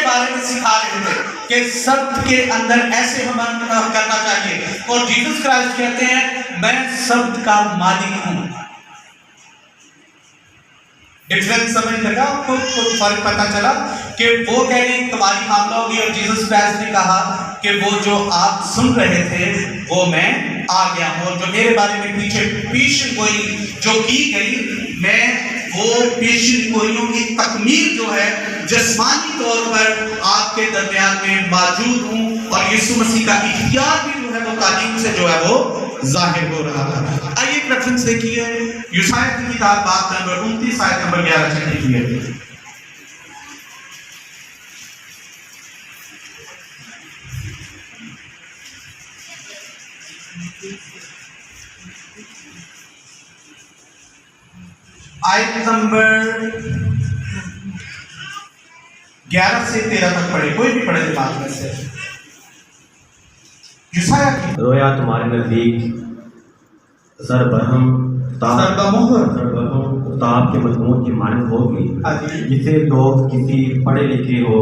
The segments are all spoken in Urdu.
بارے میں سکھا رہے تھے کہ سبت کے اندر ایسے ہمیں کرنا چاہیے. اور جیسس کرائسٹ کہتے ہیں میں سبت کا مالک ہوں. ڈفرنس سمجھ لگا آپ کو؟ فرق پتہ چلا کہ وہ کہہ رہے ہیں تمہاری حاملہ ہوگی اور جیسس کرائسٹ نے کہا کہ وہ جو آپ سن رہے تھے وہ میں آ گیا ہوں، اور جو میرے بارے میں پیچھے پیشن گوئی جو کی گئی میں وہ پیشن گوئیوں کی تکمیل جو ہے جسمانی طور پر آپ کے درمیان میں موجود ہوں، اور یسوع مسیح کا اختیار بھی جو ہے وہ تعلیم سے جو ہے وہ ظاہر ہو رہا تھا. آئیے ایک ریفرنس دیکھیے یوسایا کی کتاب باب نمبر 29 آیت نمبر 11 سے دیکھیے. آیت نمبر 11 سے 13 تک پڑھے، کوئی بھی پڑھے دماغ میں سے. یوسایا کی رویا تمہارے نزدیک زربہم کتاب کے مضمون کی مانند ہوگی، جسے لوگ کسی پڑھے لکھے ہو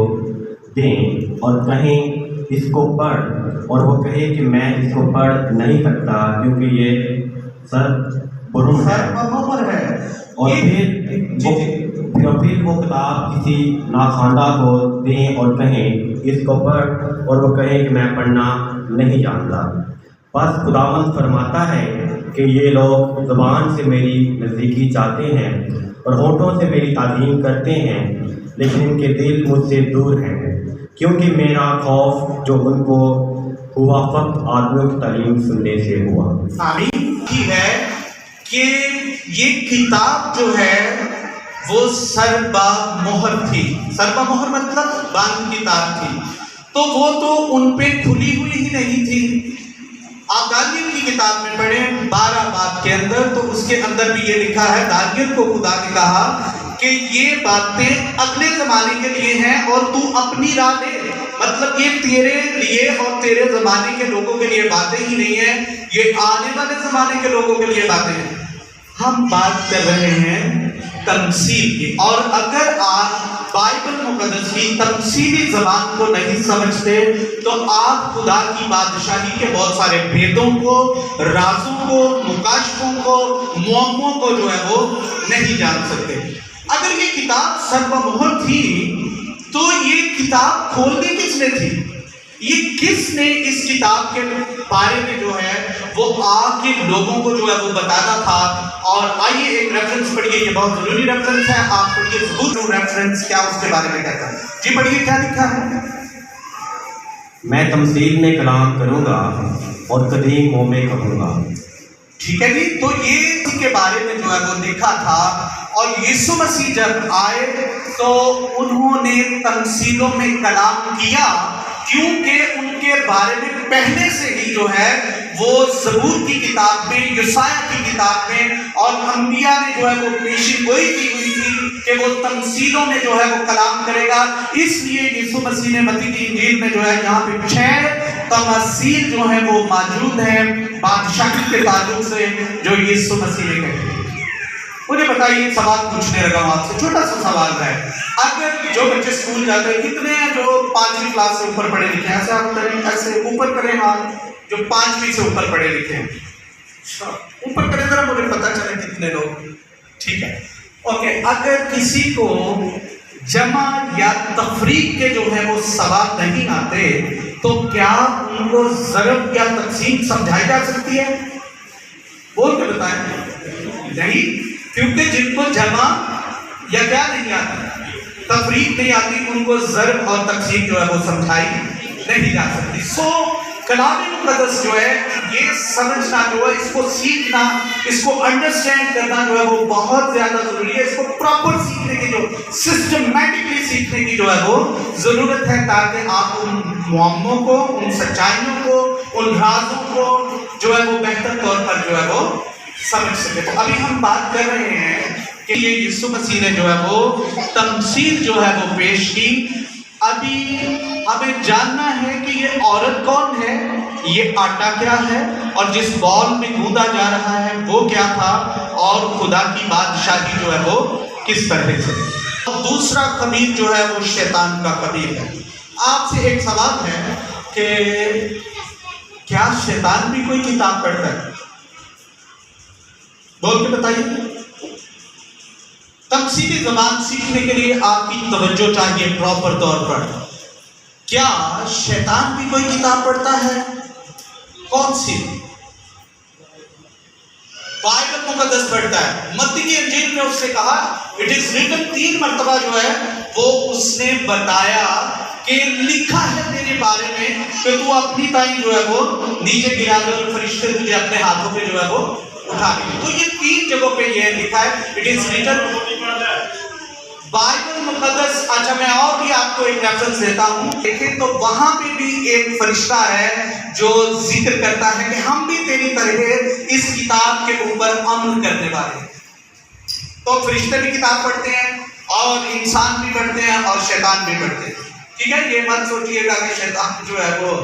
دیں اور کہیں اس کو پڑھ، اور وہ کہے کہ میں اس کو پڑھ نہیں سکتا کیونکہ یہ زربہم ہے. اور پھر وہ کتاب کسی ناخواندہ کو دیں اور کہیں اس کو پڑھ، اور وہ کہے کہ میں پڑھنا نہیں جانتا. بس خداوند فرماتا ہے کہ یہ لوگ زبان سے میری نزدیکی چاہتے ہیں اور ہونٹوں سے میری تعظیم کرتے ہیں، لیکن ان کے دل مجھ سے دور ہیں، کیونکہ میرا خوف جو ان کو ہوا فقط آدمیوں کی تعلیم سننے سے ہوا. آمین کی ہے کہ یہ کتاب جو ہے وہ سربا مہر تھی. سربا مہر مطلب بند کتاب تھی، تو وہ تو ان پہ کھلی ہوئی ہی نہیں تھی. آپ دانیل کی کتاب میں پڑھیں 12 باب کے اندر، تو اس کے اندر بھی یہ لکھا ہے دانیل کو خدا نے کہا کہ یہ باتیں اگلے زمانے کے لیے ہیں اور تو اپنی راہ دے. مطلب یہ تیرے لیے اور تیرے زمانے کے لوگوں کے لیے باتیں ہی نہیں ہیں، یہ آنے والے زمانے کے لوگوں کے لیے باتیں ہیں. ہم بات کر رہے ہیں تمثیل کی، اور اگر آپ بائبل مقدس کی تمثیلی زبان کو نہیں سمجھتے تو آپ خدا کی بادشاہی کے بہت سارے بھیدوں کو، رازوں کو، مکاشفوں کو، معموں کو جو ہے وہ نہیں جان سکتے. اگر یہ کتاب سربا مہر تھی تو یہ کتاب کھولنی کس نے تھی؟ یہ کس نے اس کتاب کے بارے میں جو ہے وہ آگ کے لوگوں کو جو ہے وہ بتانا تھا؟ اور آئیے ایک ریفرنس پڑھیے، یہ بہت ضروری ریفرنس ہے. آپ پڑھیے زبور ریفرنس کیا اس کے بارے میں کہتا ہے. جی پڑھیے کیا لکھا ہے. میں تمثیل میں کلام کروں گا اور قدیم منہ میں کہوں گا. ٹھیک ہے جی، تو یہ اس کے بارے میں جو ہے وہ لکھا تھا. اور یسوع مسیح جب آئے تو انہوں نے تمثیلوں میں کلام کیا، کیونکہ ان کے بارے میں پہلے سے ہی جو ہے وہ زبور کی کتاب میں، یوسایا کی کتاب میں اور انبیاء نے جو ہے وہ پیشین گوئی کی ہوئی تھی کہ وہ تمثیلوں میں جو ہے وہ کلام کرے گا. اس لیے یسوع مسیح نے متی کی انجیل میں جو ہے یہاں پہ 6 تمثیل جو ہیں وہ موجود ہیں بادشاہی کے تعلق سے جو یسوع مسیح نے کہی. مجھے بتائیے، سوال پوچھنے لگا ہوں آپ سے، چھوٹا سا سوال ہے. اگر جو بچے اسکول جاتے ہیں، کتنے ہیں جو 5ویں کلاس سے اوپر پڑھے لکھے ہیں؟ ایسے آپ کریں، ایسے اوپر کریں ہاتھ جو 5ویں سے اوپر پڑھے لکھے ہیں. اوپر کریں ذرا، مجھے پتہ چلے کتنے لوگ. ٹھیک ہے، اوکے. اگر کسی کو جمع یا تفریق کے جو ہے وہ سوال نہیں آتے تو کیا ان کو ضرب یا تقسیم سمجھائی جا سکتی ہے؟ بول کے بتائیں. نہیں، کیونکہ جن کو جمع یا کیا نہیں آتی، تفریق نہیں آتی، ان کو ضرب اور تقسیم جو ہے وہ سمجھائی نہیں جا سکتی. سو کلام مقدس جو ہے یہ سمجھنا جو ہے، اس کو سیکھنا، اس کو انڈرسٹینڈ کرنا جو ہے وہ بہت زیادہ ضروری ہے. اس کو پراپر سیکھنے کی، جو سسٹمیٹکلی سیکھنے کی جو ہے وہ ضرورت ہے، تاکہ آپ ان معموں کو، ان سچائیوں کو، ان رازوں کو جو ہے وہ بہتر طور پر جو ہے وہ سمجھ سکے. تو ابھی ہم بات کر رہے ہیں کہ یہ یسوع مسیح نے جو ہے وہ تمثیل جو ہے وہ پیش کی. ابھی ہمیں جاننا ہے کہ یہ عورت کون ہے، یہ آٹا کیا ہے، اور جس بال میں گوندا جا رہا ہے وہ کیا تھا، اور خدا کی بادشاہی جو ہے وہ کس طرح سے. اور دوسرا خمیر جو ہے وہ شیطان کا خمیر ہے۔ آپ سے ایک سوال ہے کہ کیا شیطان بھی کوئی کتاب پڑھتا ہے؟ بول کے بتائیے۔ تمثیلی زبان سیکھنے کے لیے آپ کی توجہ چاہیے پراپر طور پر۔ کیا شیطان بھی کوئی کتاب پڑھتا ہے؟ کون سی؟ بائبل مقدس پڑھتا ہے۔ متی کی انجیل میں اس نے کہا اٹ از ریٹن، 3 مرتبہ جو ہے وہ اس نے بتایا کہ لکھا ہے میرے بارے میں کہ تو اپنی تائیں جو ہے وہ نیچے گرا دے اور فرشتے تجھے اپنے ہاتھوں پہ جو ہے وہ اٹھا لیں۔ تو یہ 3 جگہوں پہ یہ لکھا ہے اٹ از ریٹن۔ بائبل مقدس، اچھا میں اور بھی آپ کو ایک ریفرنس دیتا ہوں، دیکھیں تو وہاں پہ بھی ایک فرشتہ ہے جو ذکر کرتا ہے کہ ہم بھی تیری طرح اس کتاب کے اوپر عمل کرنے والے ہیں۔ تو فرشتے بھی کتاب پڑھتے ہیں اور انسان بھی پڑھتے ہیں اور شیطان بھی پڑھتے ہیں، ٹھیک ہے؟ یہ مت سوچیے گا کہ شیطان جو ہے وہ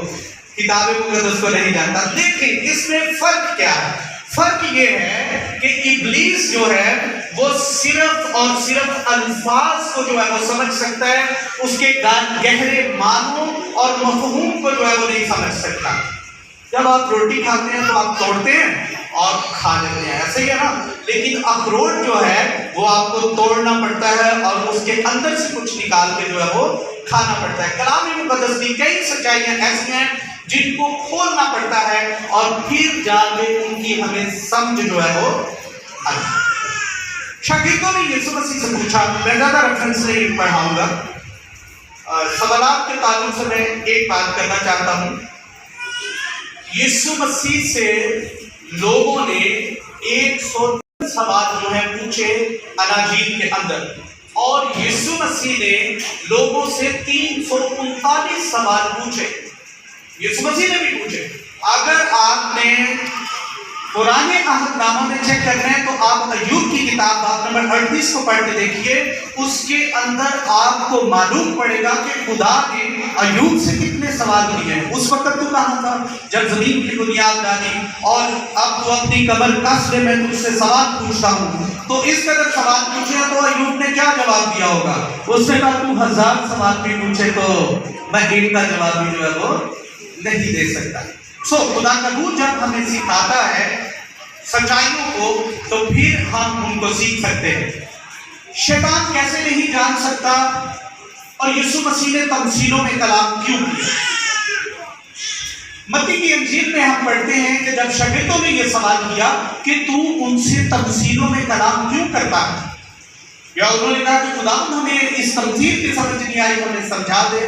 کتاب مقدس کو نہیں جانتا۔ لیکن اس میں فرق کیا ہے؟ فرق یہ ہے کہ ابلیس جو ہے وہ صرف اور صرف الفاظ کو جو ہے وہ سمجھ سکتا ہے، اس کے گہرے معنوں اور مفہوم کو جو ہے وہ نہیں سمجھ سکتا۔ جب آپ روٹی کھاتے ہیں تو آپ توڑتے ہیں اور کھا لیتے ہیں، ایسے ہی ہے نا؟ لیکن اخروٹ جو ہے وہ آپ کو توڑنا پڑتا ہے اور اس کے اندر سے کچھ نکال کے جو ہے وہ کھانا پڑتا ہے۔ کلام مقدس کی کئی سچائیاں ایسی ہیں جن کو کھولنا پڑتا ہے اور پھر جا کے ان کی ہمیں سمجھ جو ہے وہ آئی۔ شاگردوں نے یسوع مسیح سے پوچھا، میں زیادہ ریفرنس نہیں پڑھاؤں گا، سوالات کے تعلق سے میں ایک بات کرنا چاہتا ہوں۔ یسوع مسیح سے لوگوں نے 103 سوال جو ہے پوچھے اناجیل کے اندر، اور یسوع مسیح نے لوگوں سے 339 سوال پوچھے۔ یسوع مسیح نے بھی پوچھے۔ اگر آپ نے پرانے عہد نامہ میں چیک کرنا ہے تو آپ ایوب کی کتاب باب نمبر 38 کو پڑھ کے دیکھیے، اس کے اندر آپ کو معلوم پڑے گا کہ خدا نے ایوب سے کتنے سوال کیے ہیں۔ اس وقت تو کہاں تھا جب زمین کی بنیاد ڈالی، اور اب تو اپنی کمر کس لے، میں تجھ سے سوال پوچھتا ہوں۔ تو اس قدر سوال پوچھے تو ایوب نے کیا جواب دیا ہوگا؟ اس نے کہا تو 1000 سوال بھی پوچھے تو میں ایک کا جواب بھی جو ہے وہ نہیں دے سکتا۔ خدا کا روح جب ہمیں سکھاتا ہے سچائیوں کو تو پھر ہم ان کو سیکھ سکتے ہیں۔ شیطان کیسے نہیں جان سکتا؟ اور یسوع مسیح نے تمثیلوں میں کلام کیوں کیا؟ متی کی انجیل میں ہم پڑھتے ہیں کہ جب شاگردوں نے یہ سوال کیا کہ تو ان سے تمثیلوں میں کلام کیوں کرتا ہے، یا انہوں نے کہا کہ خدا ہمیں اس تمثیل کی سمجھ نہیں آئی، ہمیں سمجھا دے۔